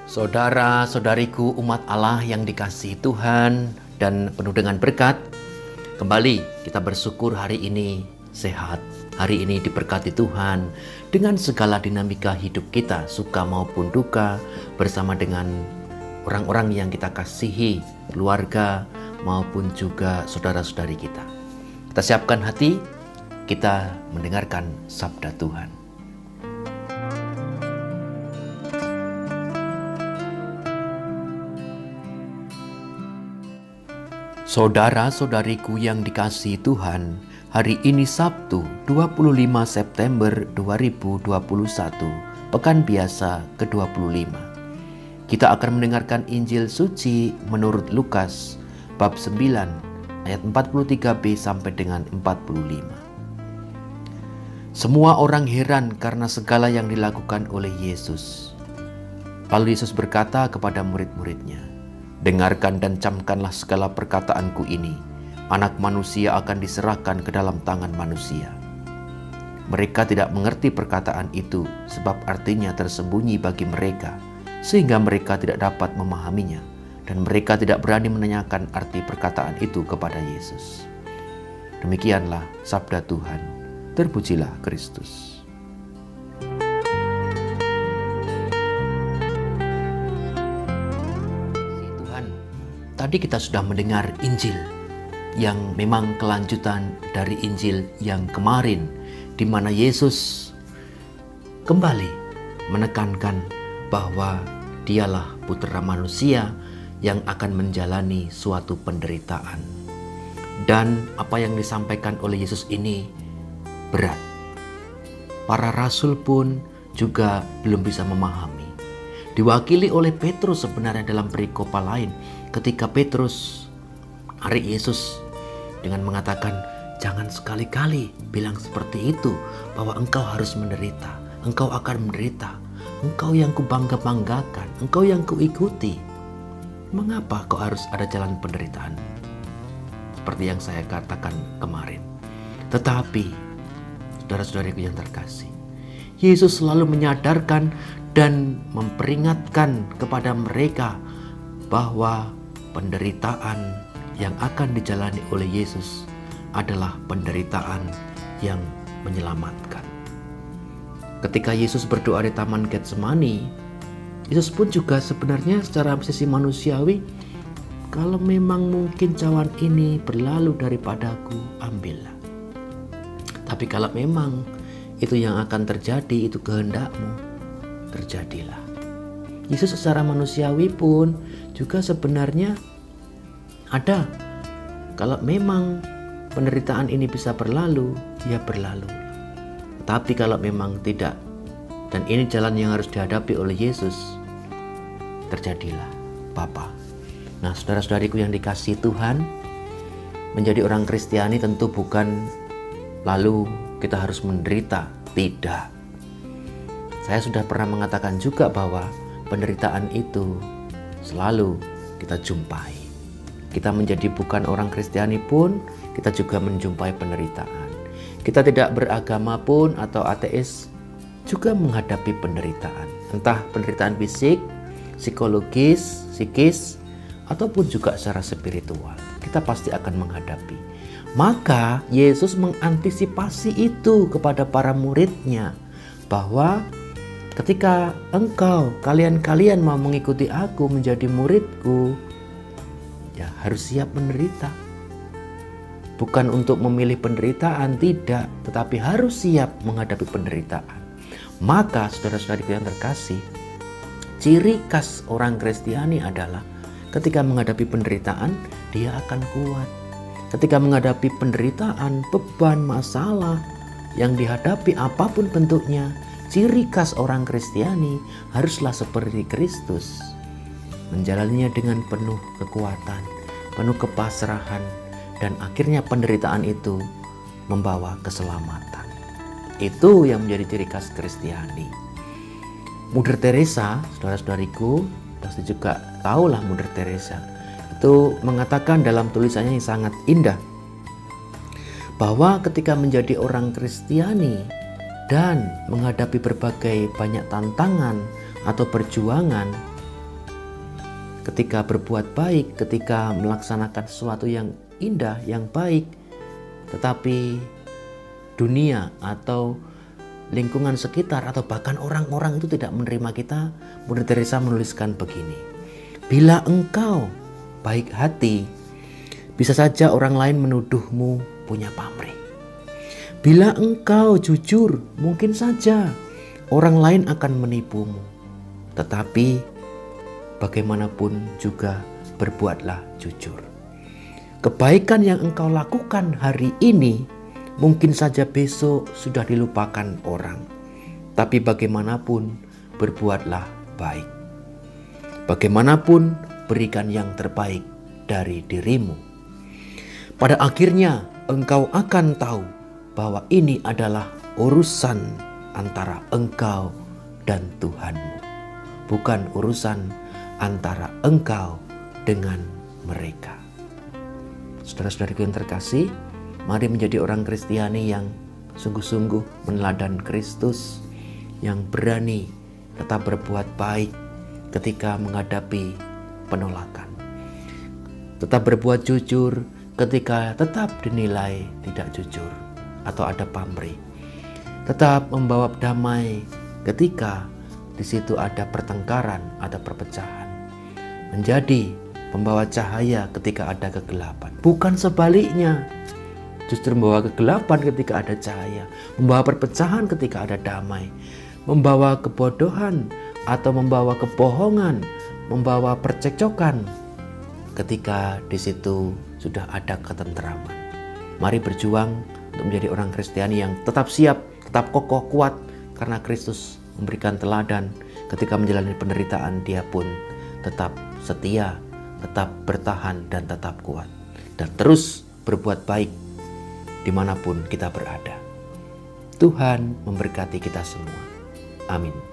Saudara-saudariku umat Allah yang dikasihi Tuhan dan penuh dengan berkat, kembali kita bersyukur hari ini sehat, hari ini diberkati Tuhan dengan segala dinamika hidup kita, suka maupun duka, bersama dengan orang-orang yang kita kasihi, keluarga maupun juga saudara-saudari kita. Kita siapkan hati, kita mendengarkan sabda Tuhan. Saudara-saudariku yang dikasihi Tuhan, hari ini Sabtu 25 September 2021, Pekan Biasa ke-25. Kita akan mendengarkan Injil Suci menurut Lukas, bab 9, ayat 43b sampai dengan 45. Semua orang heran karena segala yang dilakukan oleh Yesus. Lalu Yesus berkata kepada murid-muridnya, "Dengarkan dan camkanlah segala perkataanku ini. Anak manusia akan diserahkan ke dalam tangan manusia." Mereka tidak mengerti perkataan itu, sebab artinya tersembunyi bagi mereka, sehingga mereka tidak dapat memahaminya, dan mereka tidak berani menanyakan arti perkataan itu kepada Yesus. Demikianlah sabda Tuhan. Terpujilah Kristus. Tadi kita sudah mendengar Injil yang memang kelanjutan dari Injil yang kemarin, di mana Yesus kembali menekankan bahwa dialah Putra Manusia yang akan menjalani suatu penderitaan. Dan apa yang disampaikan oleh Yesus ini berat. Para rasul pun juga belum bisa memahami. Diwakili oleh Petrus sebenarnya dalam perikopa lain, ketika Petrus narik Yesus dengan mengatakan, "Jangan sekali-kali bilang seperti itu, bahwa engkau harus menderita. Engkau akan menderita. Engkau yang kubangga-banggakan, engkau yang kuikuti. Mengapa kau harus ada jalan penderitaan?" Seperti yang saya katakan kemarin. Tetapi, saudara-saudariku yang terkasih, Yesus selalu menyadarkan dan memperingatkan kepada mereka bahwa penderitaan yang akan dijalani oleh Yesus adalah penderitaan yang menyelamatkan. Ketika Yesus berdoa di Taman Getsemani, Yesus pun juga sebenarnya secara sisi manusiawi, kalau memang mungkin cawan ini berlalu daripadaku, ambillah. Tapi kalau memang itu yang akan terjadi, itu kehendakmu, terjadilah. Yesus secara manusiawi pun juga sebenarnya ada. Kalau memang penderitaan ini bisa berlalu, ya berlalu. Tapi kalau memang tidak, dan ini jalan yang harus dihadapi oleh Yesus, terjadilah Bapa. Nah, saudara-saudariku yang dikasihi Tuhan, menjadi orang Kristiani tentu bukan lalu kita harus menderita. Tidak. Saya sudah pernah mengatakan juga bahwa penderitaan itu selalu kita jumpai. Kita menjadi bukan orang Kristiani pun, kita juga menjumpai penderitaan. Kita tidak beragama pun atau ateis juga menghadapi penderitaan. Entah penderitaan fisik, psikologis, psikis, ataupun juga secara spiritual. Kita pasti akan menghadapi. Maka Yesus mengantisipasi itu kepada para muridnya, bahwa ketika kalian mau mengikuti aku, menjadi muridku, ya harus siap menderita. Bukan untuk memilih penderitaan, tidak, tetapi harus siap menghadapi penderitaan. Maka saudara-saudariku yang terkasih, ciri khas orang Kristiani adalah ketika menghadapi penderitaan, dia akan kuat. Ketika menghadapi penderitaan, beban, masalah yang dihadapi apapun bentuknya, ciri khas orang Kristiani haruslah seperti Kristus, menjalaninya dengan penuh kekuatan, penuh kepasrahan, dan akhirnya penderitaan itu membawa keselamatan. Itu yang menjadi ciri khas Kristiani. Mother Teresa, saudara-saudariku, pasti juga tahulah Mother Teresa, itu mengatakan dalam tulisannya yang sangat indah, bahwa ketika menjadi orang Kristiani dan menghadapi berbagai banyak tantangan atau perjuangan, ketika berbuat baik, ketika melaksanakan sesuatu yang indah, yang baik, tetapi dunia atau lingkungan sekitar atau bahkan orang-orang itu tidak menerima kita, Bunda Teresa menuliskan begini: bila engkau baik hati, bisa saja orang lain menuduhmu punya pamrih. Bila engkau jujur, mungkin saja orang lain akan menipumu. Tetapi bagaimanapun juga berbuatlah jujur. Kebaikan yang engkau lakukan hari ini mungkin saja besok sudah dilupakan orang. Tapi bagaimanapun berbuatlah baik. Bagaimanapun berikan yang terbaik dari dirimu. Pada akhirnya engkau akan tahu bahwa ini adalah urusan antara engkau dan Tuhanmu, bukan urusan antara engkau dengan mereka. Saudara-saudariku yang terkasih, mari menjadi orang Kristiani yang sungguh-sungguh meneladani Kristus, yang berani tetap berbuat baik ketika menghadapi penolakan. Tetap berbuat jujur ketika tetap dinilai tidak jujur atau ada pamrih. Tetap membawa damai ketika di situ ada pertengkaran, ada perpecahan. Menjadi pembawa cahaya ketika ada kegelapan. Bukan sebaliknya. Justru membawa kegelapan ketika ada cahaya. Membawa perpecahan ketika ada damai. Membawa kebodohan atau membawa kebohongan. Membawa percekcokan ketika di situ sudah ada ketentraman. Mari berjuang untuk menjadi orang Kristiani yang tetap siap, tetap kokoh, kuat, karena Kristus memberikan teladan ketika menjalani penderitaan. Dia pun tetap setia, tetap bertahan dan tetap kuat, dan terus berbuat baik dimanapun kita berada. Tuhan memberkati kita semua. Amin.